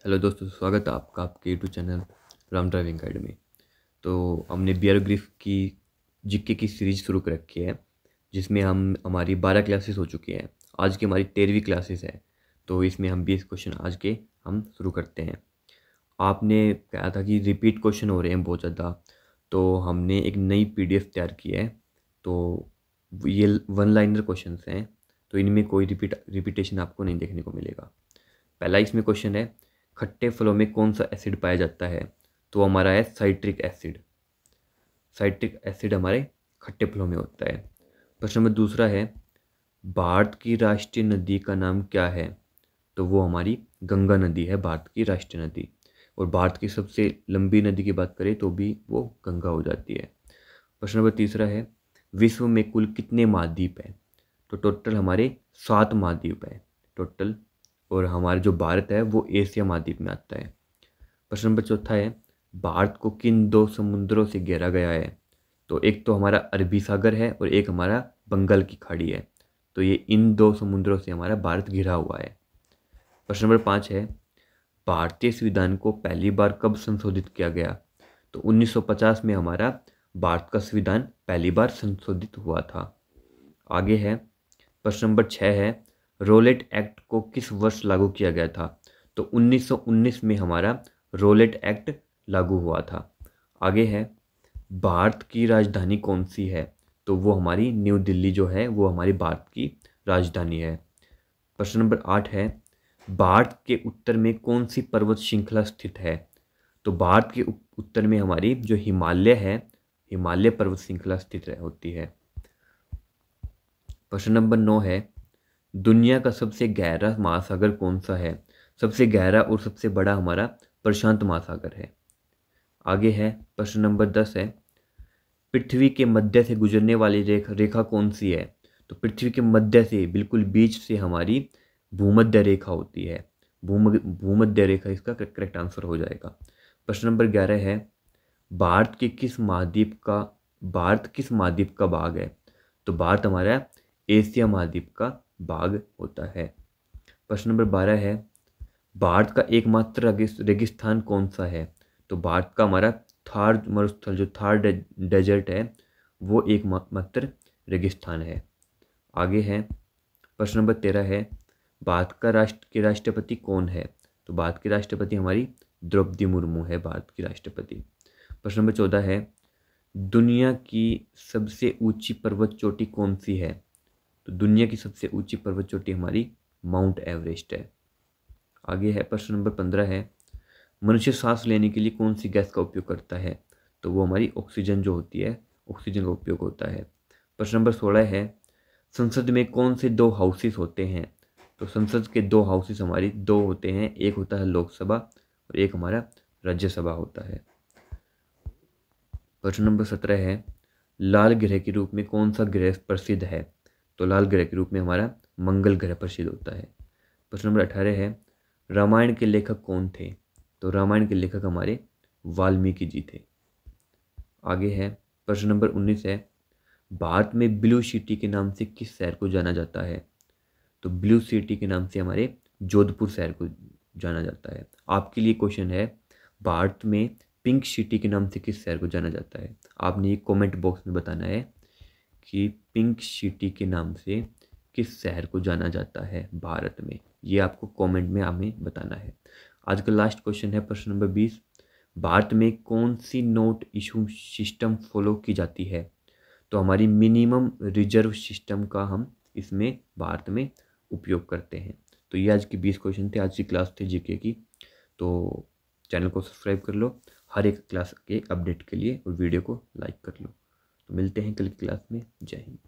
Hello दोस्तों, स्वागत है आपका आपके YouTube channel Ram driving guide में। तो हमने बियर ग्रिफ की जीके की सीरीज शुरू कर रखी है, जिसमें हमारी 12 क्लासेस हो चुकी हैं। आज की हमारी 13वीं क्लासेस है। तो इसमें हम 20 क्वेश्चन आज के हम शुरू करते हैं। आपने कहा था कि रिपीट क्वेश्चन हो रहे हैं बहुत ज़्यादा, तो हमने एक नई पीडीएफ तैयार की है। तो ये वन लाइनर क्वेश्चंस हैं, तो इनमें कोई रिपीटेशन आपको नहीं देखने को मिलेगा। पहला इसमें क्वेश्चन है, खट्टे फलों में कौन सा एसिड पाया जाता है? तो हमारा है साइट्रिक एसिड। साइट्रिक एसिड हमारे खट्टे फलों में होता है। प्रश्न नंबर दूसरा है, भारत की राष्ट्रीय नदी का नाम क्या है? तो वो हमारी गंगा नदी है, भारत की राष्ट्रीय नदी। और भारत की सबसे लंबी नदी की बात करें तो भी वो गंगा हो जाती है। प्रश्न नंबर तीसरा है, विश्व में कुल कितने महाद्वीप हैं? तो टोटल हमारे 7 महाद्वीप है टोटल। और हमारा जो भारत है वो एशिया महाद्वीप में आता है। प्रश्न नंबर चौथा है, भारत को किन 2 समुद्रों से घेरा गया है? तो एक तो हमारा अरबी सागर है और एक हमारा बंगाल की खाड़ी है। तो ये इन 2 समुद्रों से हमारा भारत घिरा हुआ है। प्रश्न नंबर 5 है, भारतीय संविधान को पहली बार कब संशोधित किया गया? तो 1950 में हमारा भारत का संविधान पहली बार संशोधित हुआ था। आगे है प्रश्न नंबर 6 है, रोलेट एक्ट को किस वर्ष लागू किया गया था? तो 1919 में हमारा रोलेट एक्ट लागू हुआ था। आगे है, भारत की राजधानी कौन सी है? तो वो हमारी न्यू दिल्ली जो है वो हमारी भारत की राजधानी है। प्रश्न नंबर 8 है, भारत के उत्तर में कौन सी पर्वत श्रृंखला स्थित है? तो भारत के उत्तर में हमारी जो हिमालय है, हिमालय पर्वत श्रृंखला स्थित होती है। प्रश्न नंबर 9 है, दुनिया का सबसे गहरा महासागर कौन सा है? सबसे गहरा और सबसे बड़ा हमारा प्रशांत महासागर है। आगे है प्रश्न नंबर 10 है, पृथ्वी के मध्य से गुजरने वाली रेखा कौन सी है? तो पृथ्वी के मध्य से बिल्कुल बीच से हमारी भूमध्य रेखा होती है। भूमध्य रेखा इसका करेक्ट आंसर हो जाएगा। प्रश्न नंबर 11 है, भारत किस महाद्वीप का भाग है? तो भारत हमारा एशिया महाद्वीप का भाग होता है। प्रश्न नंबर 12 है, भारत का एकमात्र रेगिस्तान कौन सा है? तो भारत का हमारा थार मरुस्थल जो थार डेजर्ट है वो एकमात्र रेगिस्तान है। आगे है प्रश्न नंबर 13 है, भारत का राष्ट्रपति कौन है? तो भारत की राष्ट्रपति हमारी द्रौपदी मुर्मू है, भारत की राष्ट्रपति। प्रश्न नंबर 14 है, दुनिया की सबसे ऊंची पर्वत चोटी कौन सी है? तो दुनिया की सबसे ऊंची पर्वत चोटी हमारी माउंट एवरेस्ट है। आगे है प्रश्न नंबर 15 है, मनुष्य सांस लेने के लिए कौन सी गैस का उपयोग करता है? तो वो हमारी ऑक्सीजन जो होती है, ऑक्सीजन का उपयोग होता है। प्रश्न नंबर 16 है, संसद में कौन से 2 हाउसेस होते हैं? तो संसद के 2 हाउसेस हमारी 2 होते हैं, एक होता है लोकसभा और एक हमारा राज्यसभा होता है। प्रश्न नंबर 17 है, लाल ग्रह के रूप में कौन सा ग्रह प्रसिद्ध है? तो लाल ग्रह के रूप में हमारा मंगल ग्रह प्रसिद्ध होता है। प्रश्न नंबर 18 है, रामायण के लेखक कौन थे? तो रामायण के लेखक हमारे वाल्मीकि जी थे। आगे है प्रश्न नंबर 19 है, भारत में ब्लू सिटी के नाम से किस शहर को जाना जाता है? तो ब्लू सिटी के नाम से हमारे जोधपुर शहर को जाना जाता है। आपके लिए क्वेश्चन है, भारत में पिंक सिटी के नाम से किस शहर को जाना जाता है? आपने ये कमेंट बॉक्स में बताना है कि पिंक सिटी के नाम से किस शहर को जाना जाता है भारत में। ये आपको कमेंट में हमें बताना है। आज का लास्ट क्वेश्चन है प्रश्न नंबर 20, भारत में कौन सी नोट इशू सिस्टम फॉलो की जाती है? तो हमारी मिनिमम रिजर्व सिस्टम का हम इसमें भारत में उपयोग करते हैं। तो ये आज की 20 क्वेश्चन थे, आज की क्लास थी जीके की। तो चैनल को सब्सक्राइब कर लो हर एक क्लास के अपडेट के लिए और वीडियो को लाइक कर लो। तो मिलते हैं कल की क्लास में। जय हिंद।